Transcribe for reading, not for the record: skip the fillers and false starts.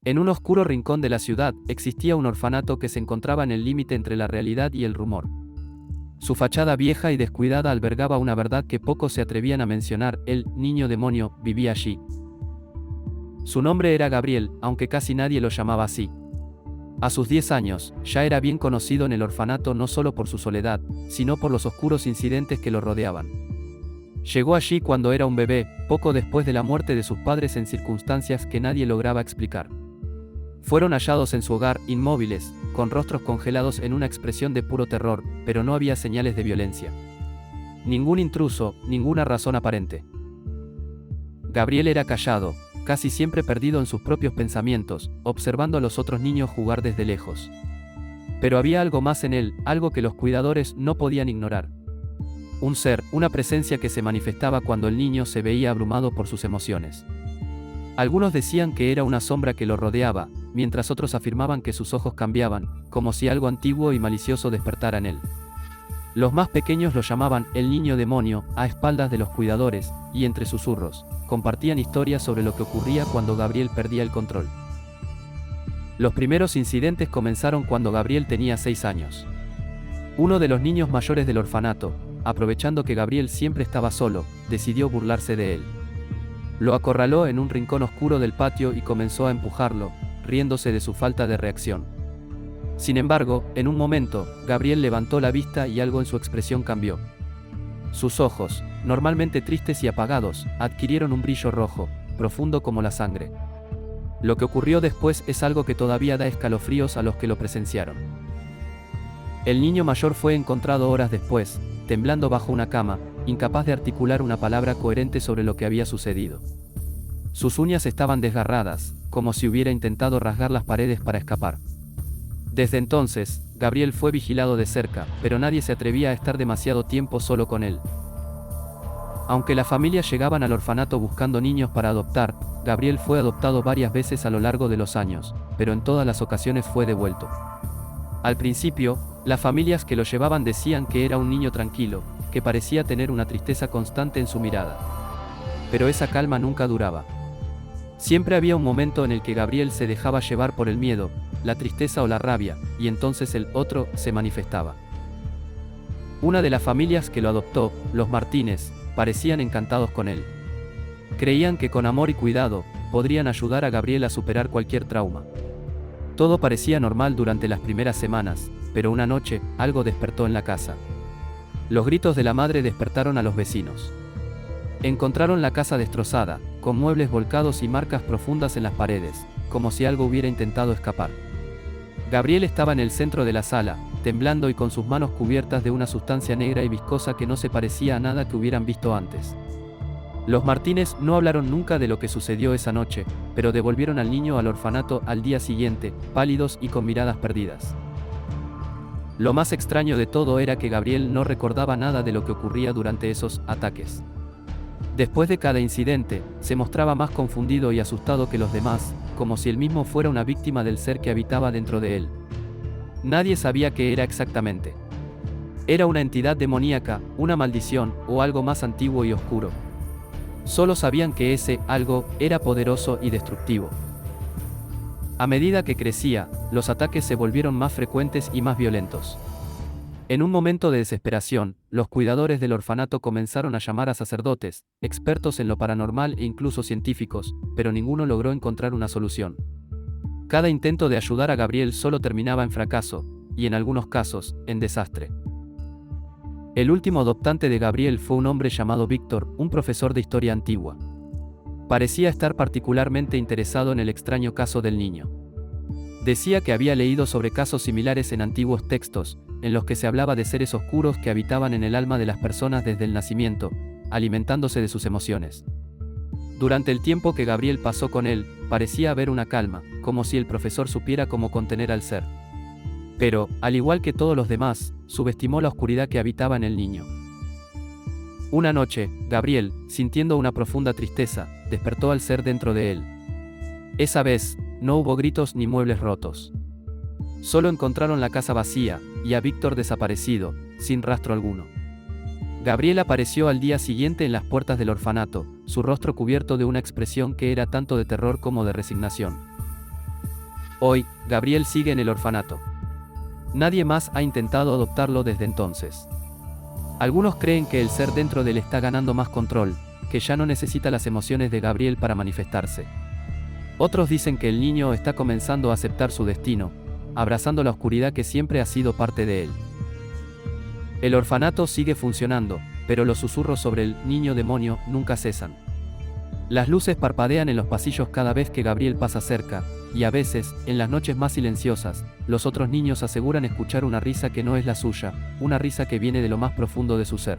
En un oscuro rincón de la ciudad existía un orfanato que se encontraba en el límite entre la realidad y el rumor. Su fachada vieja y descuidada albergaba una verdad que pocos se atrevían a mencionar: el niño demonio vivía allí. Su nombre era Gabriel, aunque casi nadie lo llamaba así. A sus 10 años, ya era bien conocido en el orfanato no solo por su soledad, sino por los oscuros incidentes que lo rodeaban. Llegó allí cuando era un bebé, poco después de la muerte de sus padres en circunstancias que nadie lograba explicar. Fueron hallados en su hogar, inmóviles, con rostros congelados en una expresión de puro terror, pero no había señales de violencia. Ningún intruso, ninguna razón aparente. Gabriel era callado, casi siempre perdido en sus propios pensamientos, observando a los otros niños jugar desde lejos. Pero había algo más en él, algo que los cuidadores no podían ignorar. Un ser, una presencia que se manifestaba cuando el niño se veía abrumado por sus emociones. Algunos decían que era una sombra que lo rodeaba, mientras otros afirmaban que sus ojos cambiaban, como si algo antiguo y malicioso despertara en él. Los más pequeños lo llamaban el niño demonio, a espaldas de los cuidadores, y entre susurros, compartían historias sobre lo que ocurría cuando Gabriel perdía el control. Los primeros incidentes comenzaron cuando Gabriel tenía 6 años. Uno de los niños mayores del orfanato, aprovechando que Gabriel siempre estaba solo, decidió burlarse de él. Lo acorraló en un rincón oscuro del patio y comenzó a empujarlo, riéndose de su falta de reacción. Sin embargo, en un momento, Gabriel levantó la vista y algo en su expresión cambió. Sus ojos, normalmente tristes y apagados, adquirieron un brillo rojo, profundo como la sangre. Lo que ocurrió después es algo que todavía da escalofríos a los que lo presenciaron. El niño mayor fue encontrado horas después, temblando bajo una cama, incapaz de articular una palabra coherente sobre lo que había sucedido. Sus uñas estaban desgarradas, como si hubiera intentado rasgar las paredes para escapar. Desde entonces, Gabriel fue vigilado de cerca, pero nadie se atrevía a estar demasiado tiempo solo con él. Aunque las familias llegaban al orfanato buscando niños para adoptar, Gabriel fue adoptado varias veces a lo largo de los años, pero en todas las ocasiones fue devuelto. Al principio, las familias que lo llevaban decían que era un niño tranquilo, que parecía tener una tristeza constante en su mirada. Pero esa calma nunca duraba. Siempre había un momento en el que Gabriel se dejaba llevar por el miedo, la tristeza o la rabia, y entonces el otro se manifestaba. Una de las familias que lo adoptó, los Martínez, parecían encantados con él. Creían que con amor y cuidado, podrían ayudar a Gabriel a superar cualquier trauma. Todo parecía normal durante las primeras semanas, pero una noche, algo despertó en la casa. Los gritos de la madre despertaron a los vecinos. Encontraron la casa destrozada, con muebles volcados y marcas profundas en las paredes, como si algo hubiera intentado escapar. Gabriel estaba en el centro de la sala, temblando y con sus manos cubiertas de una sustancia negra y viscosa que no se parecía a nada que hubieran visto antes. Los Martínez no hablaron nunca de lo que sucedió esa noche, pero devolvieron al niño al orfanato al día siguiente, pálidos y con miradas perdidas. Lo más extraño de todo era que Gabriel no recordaba nada de lo que ocurría durante esos ataques. Después de cada incidente, se mostraba más confundido y asustado que los demás, como si él mismo fuera una víctima del ser que habitaba dentro de él. Nadie sabía qué era exactamente. Era una entidad demoníaca, una maldición, o algo más antiguo y oscuro. Solo sabían que ese algo era poderoso y destructivo. A medida que crecía, los ataques se volvieron más frecuentes y más violentos. En un momento de desesperación, los cuidadores del orfanato comenzaron a llamar a sacerdotes, expertos en lo paranormal e incluso científicos, pero ninguno logró encontrar una solución. Cada intento de ayudar a Gabriel solo terminaba en fracaso, y en algunos casos, en desastre. El último adoptante de Gabriel fue un hombre llamado Víctor, un profesor de historia antigua. Parecía estar particularmente interesado en el extraño caso del niño. Decía que había leído sobre casos similares en antiguos textos, en los que se hablaba de seres oscuros que habitaban en el alma de las personas desde el nacimiento, alimentándose de sus emociones. Durante el tiempo que Gabriel pasó con él, parecía haber una calma, como si el profesor supiera cómo contener al ser. Pero, al igual que todos los demás, subestimó la oscuridad que habitaba en el niño. Una noche, Gabriel, sintiendo una profunda tristeza, despertó al ser dentro de él. Esa vez, no hubo gritos ni muebles rotos. Solo encontraron la casa vacía, y a Víctor desaparecido, sin rastro alguno. Gabriel apareció al día siguiente en las puertas del orfanato, su rostro cubierto de una expresión que era tanto de terror como de resignación. Hoy, Gabriel sigue en el orfanato. Nadie más ha intentado adoptarlo desde entonces. Algunos creen que el ser dentro de él está ganando más control, que ya no necesita las emociones de Gabriel para manifestarse. Otros dicen que el niño está comenzando a aceptar su destino, abrazando la oscuridad que siempre ha sido parte de él. El orfanato sigue funcionando, pero los susurros sobre el niño demonio nunca cesan. Las luces parpadean en los pasillos cada vez que Gabriel pasa cerca, y a veces, en las noches más silenciosas, los otros niños aseguran escuchar una risa que no es la suya, una risa que viene de lo más profundo de su ser.